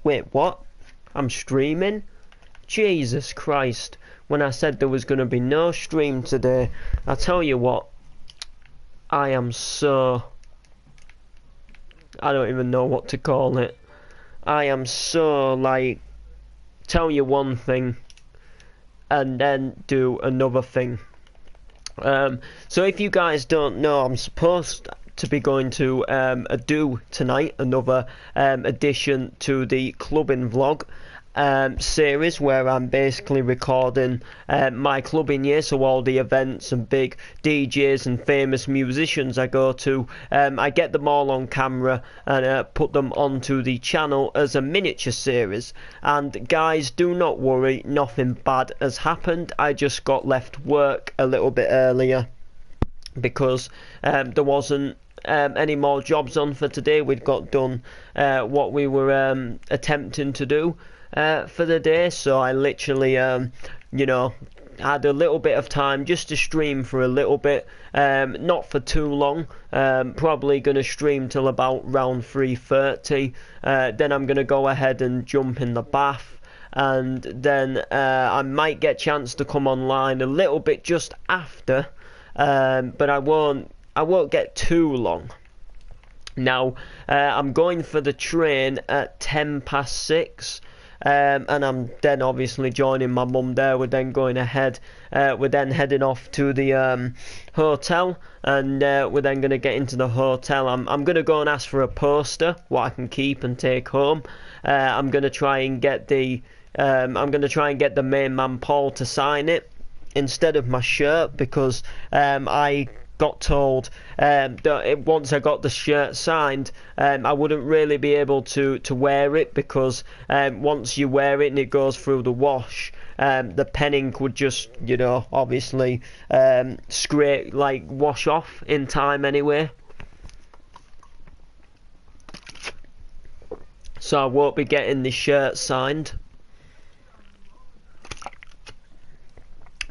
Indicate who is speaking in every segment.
Speaker 1: Wait, what? I'm streaming? Jesus Christ. When I said there was going to be no stream today, I tell you what, I am so... I don't even know what to call it. I am so, like, tell you one thing and then do another thing. So if you guys don't know, I'm supposed to be going to do tonight another addition to the clubbing vlog series where I'm basically recording my clubbing year, so all the events and big DJs and famous musicians I go to, I get them all on camera and put them onto the channel as a miniature series. And guys, do not worry, nothing bad has happened. I just got left work a little bit earlier because there wasn't any more jobs on for today. We'd got done what we were attempting to do for the day, so I literally you know, had a little bit of time just to stream for a little bit, not for too long. Probably gonna stream till about round 3:30. Then I'm gonna go ahead and jump in the bath, and then I might get a chance to come online a little bit just after, but I won't get too long. Now I'm going for the train at 6:10. And I'm then obviously joining my mum there. We're then going ahead, we're then heading off to the hotel, and we're then going to get into the hotel. I'm going to go and ask for a poster, what I can keep and take home. I'm going to try and get the main man Paul to sign it instead of my shirt, because I got told that once I got the shirt signed, I wouldn't really be able to wear it, because once you wear it and it goes through the wash, the pen ink would just, you know, obviously scrape, like wash off in time anyway. So I won't be getting the shirt signed.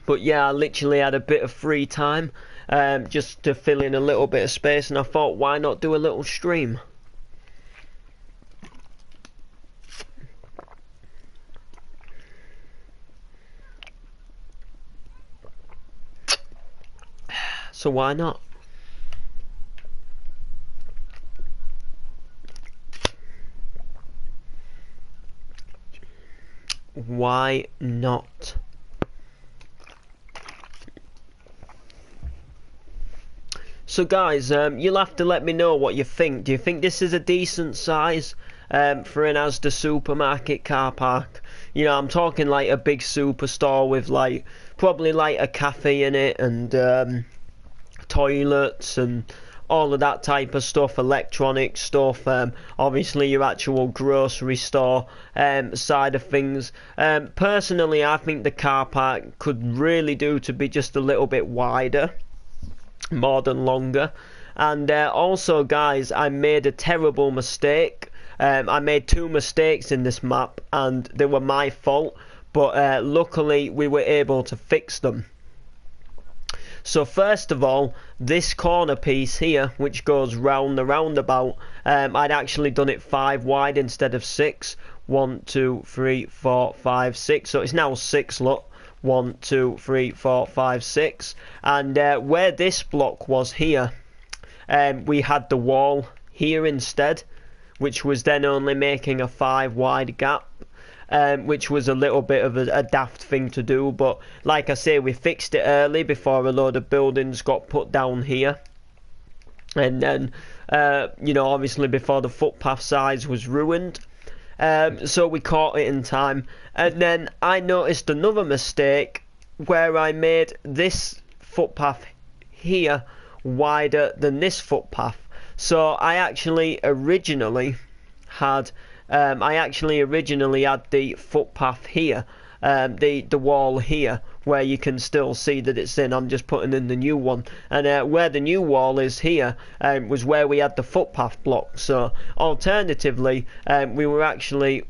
Speaker 1: But yeah, I literally had a bit of free time, just to fill in a little bit of space, and I thought, why not do a little stream? So why not? Why not? So guys, you'll have to let me know what you think. Do you think this is a decent size for an Asda supermarket car park? You know, I'm talking like a big superstore with like probably like a cafe in it, and toilets and all of that type of stuff, electronic stuff, obviously your actual grocery store side of things. Personally, I think the car park could really do to be just a little bit wider, more than longer. And also guys, I made a terrible mistake. I made two mistakes in this map, and they were my fault, but luckily we were able to fix them. So first of all, this corner piece here, which goes round the roundabout, I'd actually done it 5 wide instead of 6. 1, 2, 3, 4, 5, 6. So it's now 6, look. 1, 2, 3, 4, 5, 6. And where this block was here, we had the wall here instead, which was then only making a 5 wide gap, which was a little bit of a daft thing to do. But like I say, we fixed it early before a load of buildings got put down here. And then, you know, obviously before the footpath size was ruined. So we caught it in time. And then I noticed another mistake where I made this footpath here wider than this footpath. So I actually originally had the footpath here, the wall here, where you can still see that it's in. I'm just putting in the new one, and where the new wall is here was where we had the footpath block. So alternatively, we were actually,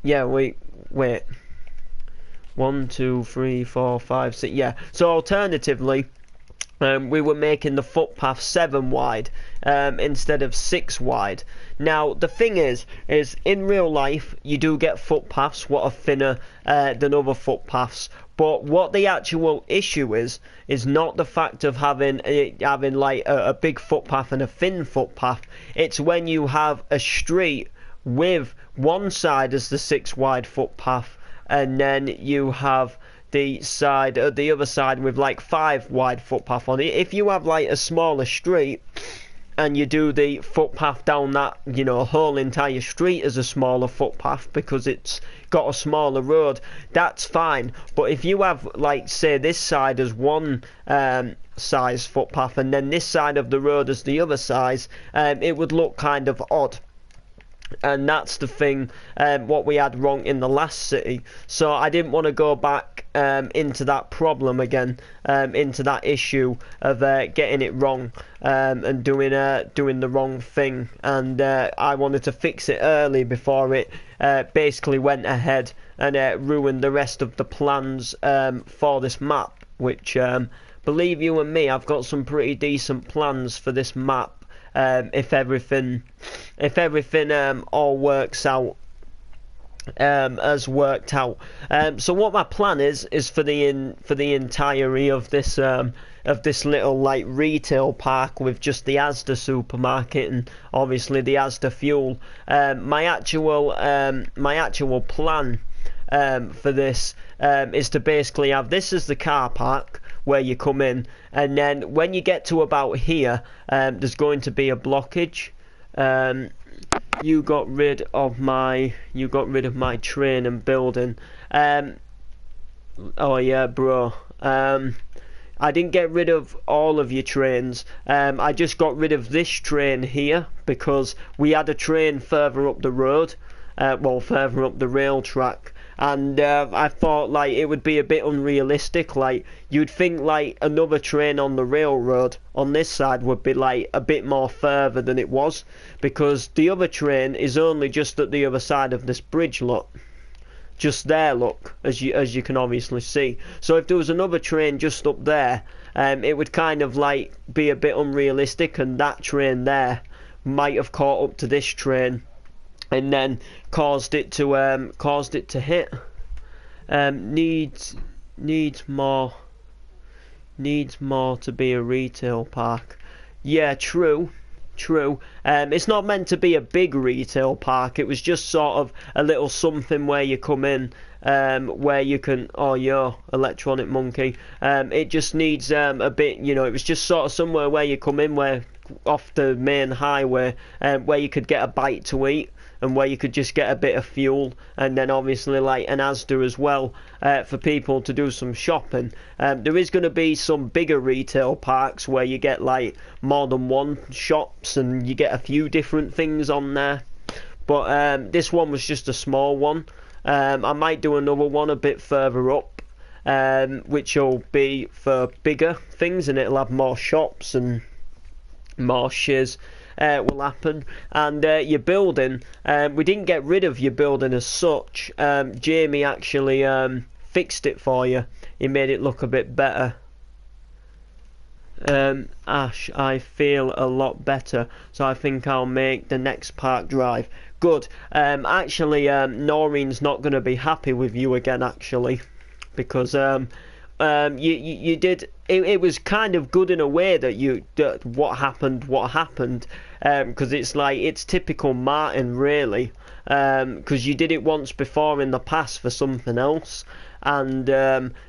Speaker 1: yeah, wait 1, 2, 3, 4, 5, 6, yeah. So alternatively, we were making the footpath 7 wide instead of 6 wide. Now the thing is in real life you do get footpaths what are thinner than other footpaths, but what the actual issue is not the fact of having like a big footpath and a thin footpath. It's when you have a street with one side as the 6 wide footpath, and then you have the other side with like 5 wide footpath on it. If you have like a smaller street and you do the footpath down that, you know, whole entire street as a smaller footpath because it's got a smaller road, that's fine. But if you have, like, say this side as one size footpath and then this side of the road as the other size, it would look kind of odd. And that's the thing what we had wrong in the last city. So I didn't want to go back into that problem again, into that issue of getting it wrong and doing the wrong thing. And I wanted to fix it early before it basically went ahead and ruined the rest of the plans for this map, which believe you and me, I've got some pretty decent plans for this map. If everything all works out as worked out. So what my plan is for the entirety of this little like retail park with just the Asda supermarket and obviously the Asda fuel. My actual plan for this is to basically have this as the car park where you come in, and then when you get to about here, there's going to be a blockage. You got rid of my train and building. Oh yeah, bro. I didn't get rid of all of your trains. I just got rid of this train here because we had a train further up the road, further up the rail track. And I thought like it would be a bit unrealistic. Like you'd think like another train on the railroad on this side would be like a bit more further than it was, because the other train is only just at the other side of this bridge. Look, just there. Look, as you can obviously see. So if there was another train just up there, it would kind of like be a bit unrealistic, and that train there might have caught up to this train and then caused it to hit. Needs more to be a retail park. Yeah, true. It's not meant to be a big retail park. It was just sort of a little something where you come in, where you can. Oh, yo, electronic monkey. It just needs a bit. You know, it was just sort of somewhere where you come in, where off the main highway, where you could get a bite to eat, and where you could just get a bit of fuel, and then obviously like an Asda as well, for people to do some shopping. There is going to be some bigger retail parks where you get like more than one shops and you get a few different things on there, but this one was just a small one. I might do another one a bit further up, which will be for bigger things, and it'll have more shops and more shiz. Will happen. And your building, we didn't get rid of your building as such. Jamie actually fixed it for you. He made it look a bit better. Ash, I feel a lot better, so I think I'll make the next park drive. Good. Actually, Noreen's not going to be happy with you again, actually, because you did. It was kind of good in a way that what happened, because it's like it's typical Martin, really, because you did it once before in the past for something else, and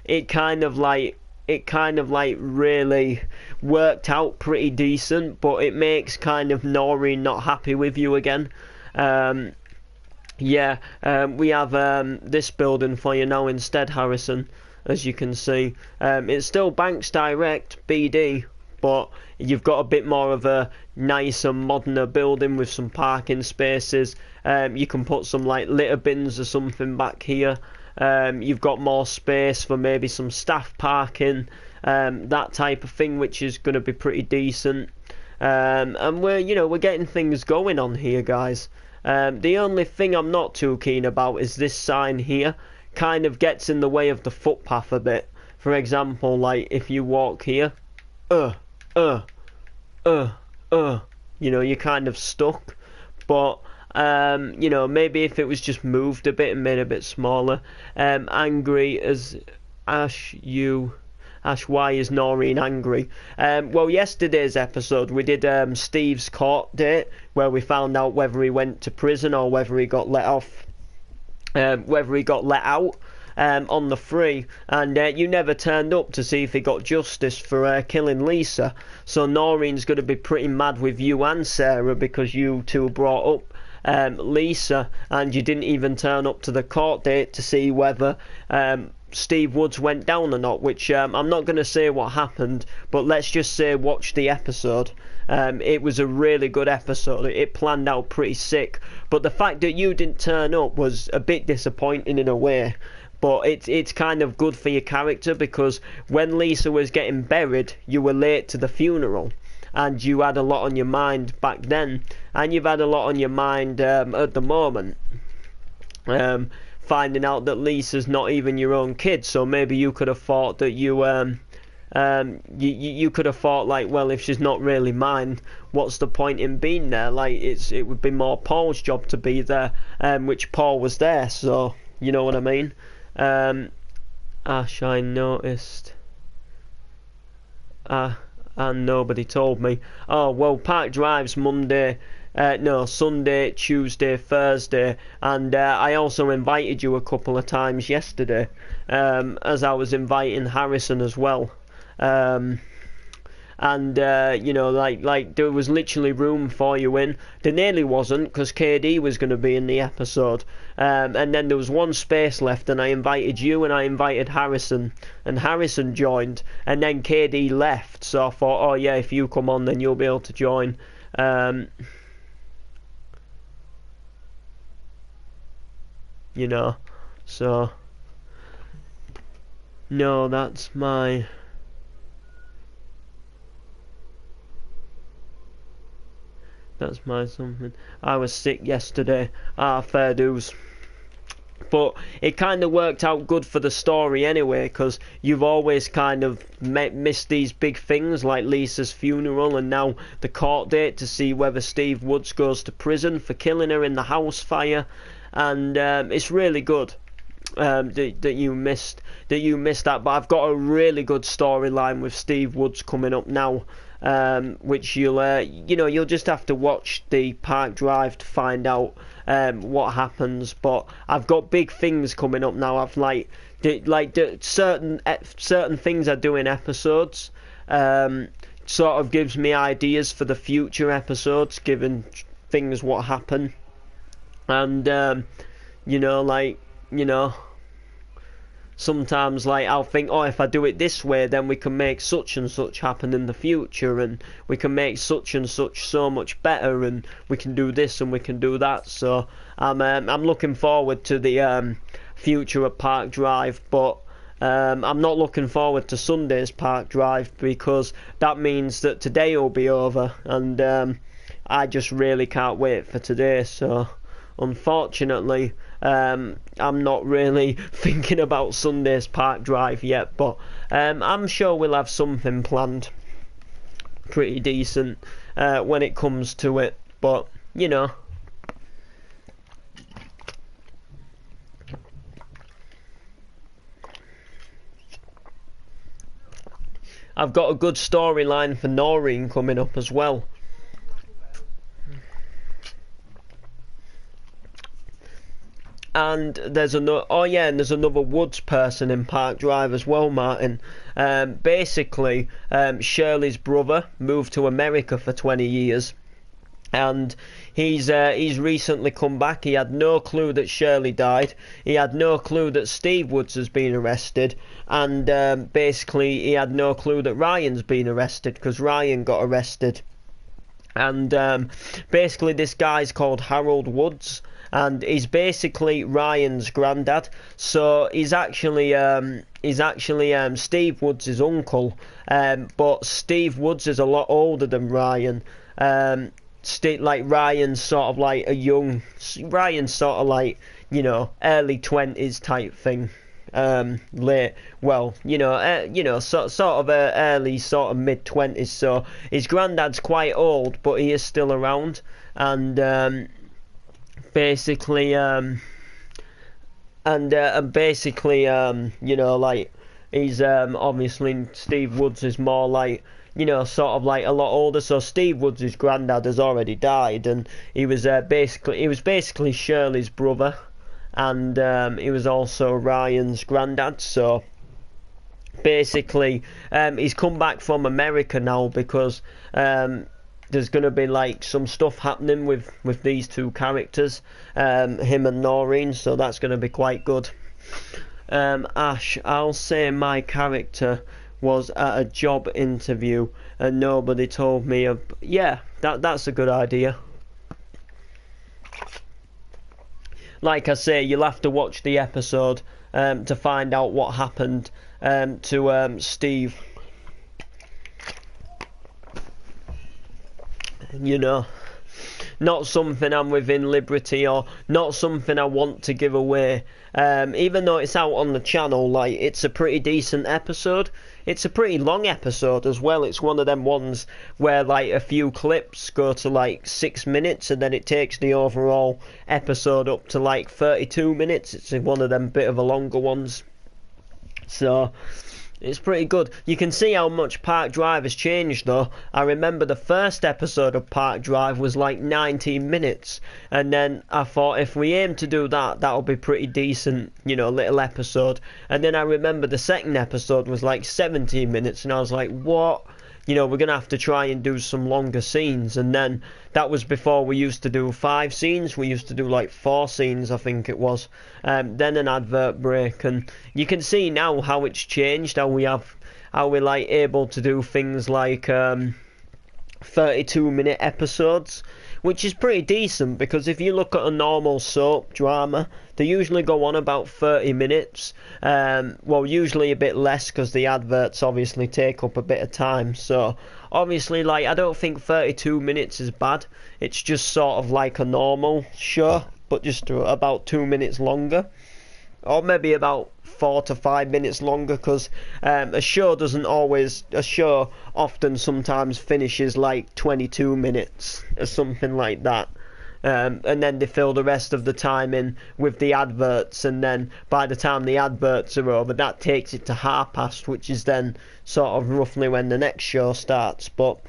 Speaker 1: it kind of like really worked out pretty decent, but it makes kind of Noreen not happy with you again. We have this building for you now instead, Harrison. As you can see, it's still Banks Direct BD, but you've got a bit more of a nicer, moderner building with some parking spaces. You can put some like litter bins or something back here. You've got more space for maybe some staff parking, that type of thing, which is going to be pretty decent. And we're getting things going on here, guys. The only thing I'm not too keen about is this sign here. Kind of gets in the way of the footpath a bit. For example, like if you walk here, uh, uh, you're kind of stuck. But maybe if it was just moved a bit and made a bit smaller. Angry as Ash, why is Noreen angry? Well, yesterday's episode we did Steve's court date, where we found out whether he went to prison or whether he got let off, whether he got let out on the free, and you never turned up to see if he got justice for killing Lisa. So Noreen's going to be pretty mad with you and Sarah because you two brought up Lisa, and you didn't even turn up to the court date to see whether Steve Woods went down or not, which I'm not going to say what happened, but let's just say watch the episode. It was a really good episode. It planned out pretty sick, but the fact that you didn't turn up was a bit disappointing in a way. But it's kind of good for your character, because when Lisa was getting buried, you were late to the funeral, and you had a lot on your mind back then, and you've had a lot on your mind at the moment. Finding out that Lisa's not even your own kid, so maybe you could have thought that you could have thought, like, well, if she's not really mine, what's the point in being there? Like, it would be more Paul's job to be there, which Paul was there, so you know what I mean. Ash, I noticed. And nobody told me. Oh, well, Park Drive's Sunday, Tuesday, Thursday, and I also invited you a couple of times yesterday, as I was inviting Harrison as well. And there was literally room for you in. There nearly wasn't, because KD was going to be in the episode, and then there was one space left, and I invited you and I invited Harrison, and Harrison joined, and then KD left, so I thought, oh yeah, if you come on then you'll be able to join. So no, that's my something. I was sick yesterday. Fair dues. But it kind of worked out good for the story anyway, because you've always kind of missed these big things like Lisa's funeral and now the court date to see whether Steve Woods goes to prison for killing her in the house fire, and it's really good that you missed that. But I've got a really good storyline with Steve Woods coming up now. Which you'll just have to watch the Park Drive to find out what happens. But I've got big things coming up now. I've certain things I do in episodes sort of gives me ideas for the future episodes, given things what happen, and sometimes, like, I'll think, oh, if I do it this way, then we can make such and such happen in the future, and we can make such and such so much better, and we can do this and we can do that. So I'm looking forward to the future of Park Drive, but I'm not looking forward to Sunday's Park Drive, because that means that today will be over, and I just really can't wait for today. So unfortunately, I'm not really thinking about Sunday's Park Drive yet, but I'm sure we'll have something planned pretty decent when it comes to it. But I've got a good storyline for Noreen coming up as well. And there's another Woods person in Park Drive as well, Martin. Basically, Shirley's brother moved to America for 20 years, and he's recently come back. He had no clue that Shirley died. He had no clue that Steve Woods has been arrested, and basically he had no clue that Ryan's been arrested, because Ryan got arrested. And basically this guy's called Harold Woods, and he's basically Ryan's granddad. So he's actually Steve Woods' uncle, but Steve Woods is a lot older than Ryan. Ryan's sort of like early 20s type thing. late, well, sort of early, sort of mid-20s. So his granddad's quite old, but he is still around, and basically, like he's obviously Steve Woods is more like, sort of like a lot older. So Steve Woods' granddad has already died, and he was basically Shirley's brother, and he was also Ryan's granddad. So basically, he's come back from America now because there's going to be like some stuff happening with these two characters, him and Noreen. So that's going to be quite good. Ash, I'll say my character was at a job interview and nobody told me of. Yeah, that's a good idea. Like I say, you'll have to watch the episode to find out what happened to Steve. Not something I'm within liberty, or not something I want to give away. Even though it's out on the channel, like, it's a pretty decent episode. It's a pretty long episode as well. It's one of them ones where like a few clips go to like 6 minutes, and then it takes the overall episode up to like 32 minutes. It's one of them bit of a longer ones. So it's pretty good. You can see how much Park Drive has changed though. I remember the first episode of Park Drive was like 19 minutes. And then I thought if we aim to do that, that'll be pretty decent, little episode. And then I remember the second episode was like 17 minutes. And I was like, what? We're going to have to try and do some longer scenes. And then that was before we used to do 5 scenes. We used to do like 4 scenes, I think it was. Then an advert break. And you can see now how it's changed, how we're like able to do things like 32-minute episodes, which is pretty decent, because if you look at a normal soap drama, they usually go on about 30 minutes. Well, usually a bit less, because the adverts obviously take up a bit of time. So obviously, like, I don't think 32 minutes is bad. It's just sort of like a normal show, but just about 2 minutes longer, or maybe about 4 to 5 minutes longer, because a show often sometimes finishes like 22 minutes or something like that. And then they fill the rest of the time in with the adverts, and then by the time the adverts are over, that takes it to past, which is then sort of roughly when the next show starts. But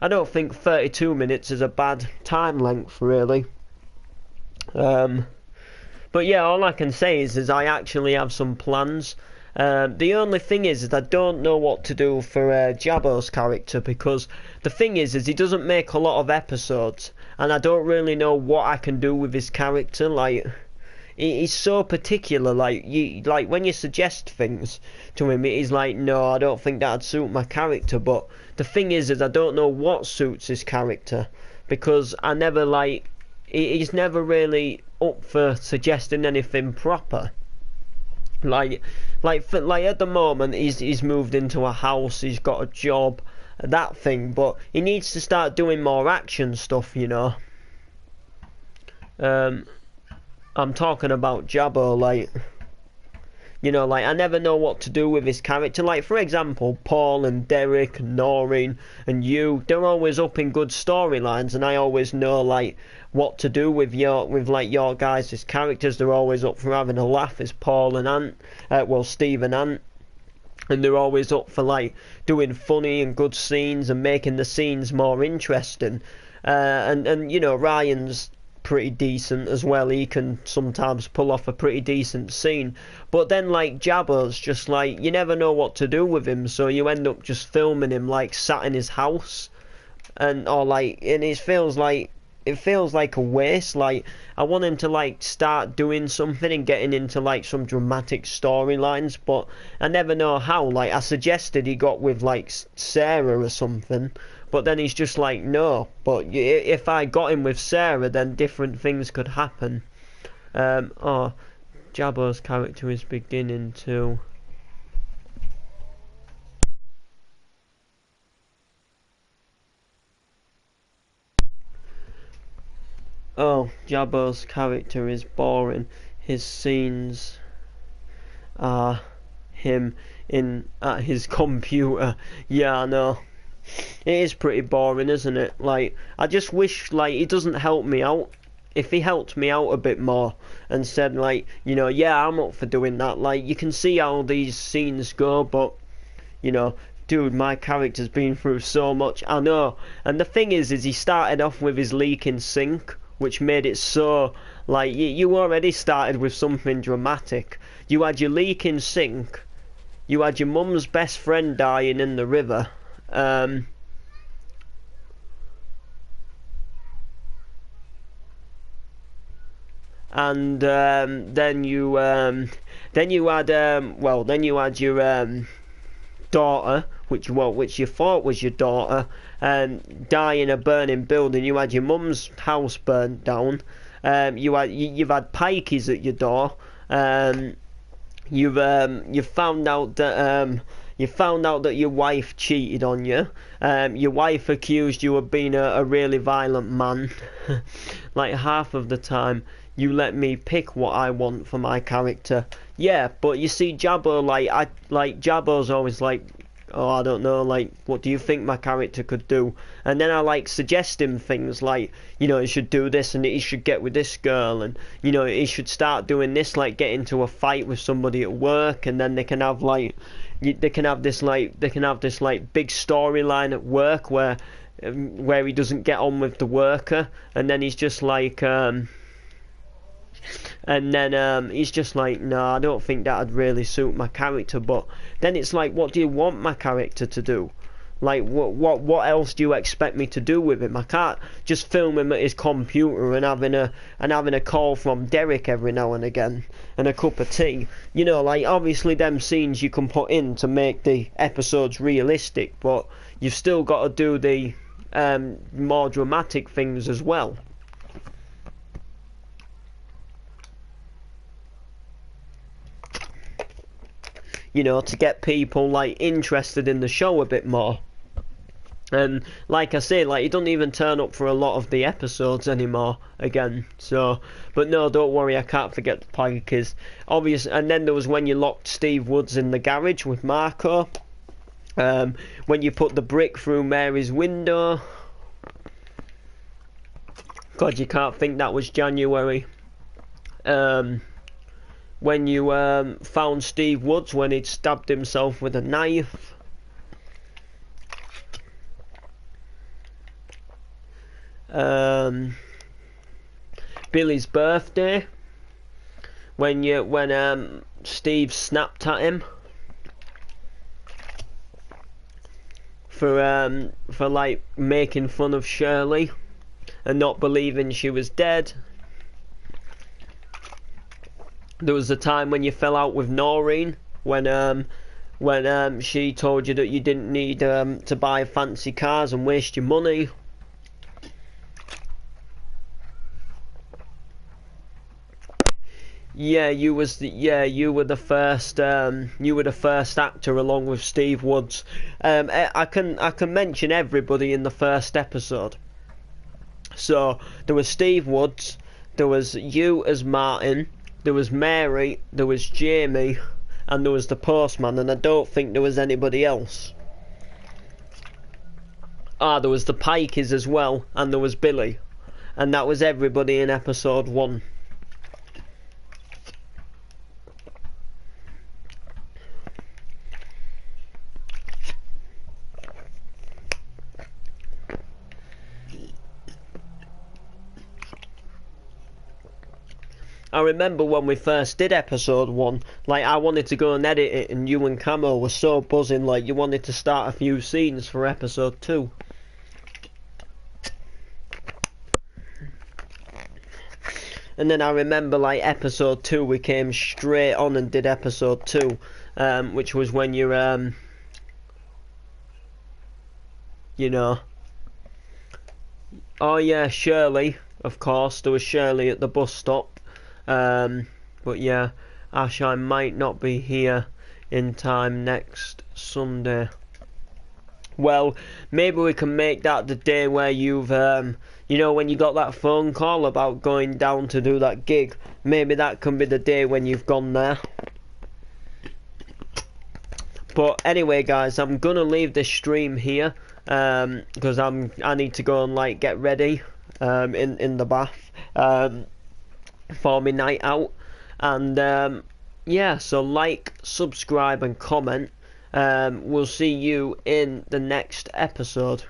Speaker 1: I don't think 32 minutes is a bad time length, really. But yeah, all I can say is I actually have some plans. The only thing is I don't know what to do for Jabbo's character, because the thing is he doesn't make a lot of episodes, and I don't really know what I can do with his character. Like, he's so particular. Like when you suggest things to him, he's like, no, I don't think that'd suit my character. But the thing is I don't know what suits his character, because I never he's never really up for suggesting anything proper. Like at the moment, he's moved into a house, he's got a job, that thing. But he needs to start doing more action stuff, I'm talking about Jabbo, like, I never know what to do with his character. Like, for example, Paul and Derek and Noreen and you, they're always up in good storylines, and I always know, like, what to do with your guys' characters. They're always up for having a laugh, as Paul and Ant, Steve and Ant. And they're always up for, like, doing funny and good scenes and making the scenes more interesting. And Ryan's pretty decent as well. He can sometimes pull off a pretty decent scene. But then, like, Jabbo's just like, you never know what to do with him, so you end up just filming him like sat in his house, and it feels like a waste. Like, I want him to like start doing something and getting into like some dramatic storylines, but I never know how. Like, I suggested he got with like Sarah or something, but then he's just like, no. But if I got him with Sarah, then different things could happen. Jabbo's character is beginning to... Jabbo's character is boring. His scenes him in at his computer. Yeah, I know. It is pretty boring, isn't it? Like, I just wish, like, he doesn't help me out. If he helped me out a bit more and said, like, you know, yeah, I'm up for doing that. Like, you can see how these scenes go, but, you know, dude, my character's been through so much. I know. And the thing is he started off with his leaking sink, which made it so, like, you already started with something dramatic. You had your leaking sink. You had your mum's best friend dying in the river. And then you had your daughter, which you thought was your daughter, die in a burning building. You had your mum's house burnt down. You've had pikeys at your door. You've found out that your wife cheated on you. Your wife accused you of being a really violent man. Like, half of the time you let me pick what I want for my character. Yeah, but you see, Jabbo, Jabbo's always like, oh, I don't know, like, what do you think my character could do? And then I, like, suggest him things like, you know, he should do this and he should get with this girl, and, you know, he should start doing this, like, get into a fight with somebody at work, and then they can have, like, they can have this big storyline at work where he doesn't get on with the worker, and then he's just like, he's just like, no, I don't think that'd really suit my character. But then it's like, what do you want my character to do? Like, what else do you expect me to do with him? I can't just film him at his computer and having a call from Derek every now and again and a cup of tea. You know, like, obviously them scenes you can put in to make the episodes realistic, but you've still got to do the more dramatic things as well. You know, to get people, like, interested in the show a bit more. And like I say, like, he doesn't even turn up for a lot of the episodes anymore again. So, but no, don't worry, I can't forget the Pikers. Obvious. And then there was when you locked Steve Woods in the garage with Marco. When you put the brick through Mary's window. God, you can't think that was January. When you found Steve Woods when he'd stabbed himself with a knife. Billy's birthday, when Steve snapped at him for like making fun of Shirley and not believing she was dead. There was a time when you fell out with Noreen when she told you that you didn't need to buy fancy cars and waste your money. Yeah, you were the first actor along with Steve Woods. I can mention everybody in the first episode. So there was Steve Woods, there was you as Martin, there was Mary, there was Jamie, and there was the postman, and I don't think there was anybody else. There was the Pikeys as well, and there was Billy, and that was everybody in episode 1. I remember when we first did episode 1, like, I wanted to go and edit it, and you and Camo were so buzzing, like, you wanted to start a few scenes for episode 2. And then I remember, like, episode 2, we came straight on and did episode 2, which was when you're, you know... Oh yeah, Shirley, of course, there was Shirley at the bus stop. But yeah, Ash, I might not be here in time next Sunday. Well, maybe we can make that the day where you've, you know, when you got that phone call about going down to do that gig. Maybe that can be the day when you've gone there. But anyway, guys, I'm gonna leave this stream here because I need to go and like get ready in the bath for my night out. And yeah, so like, subscribe, and comment. We'll see you in the next episode.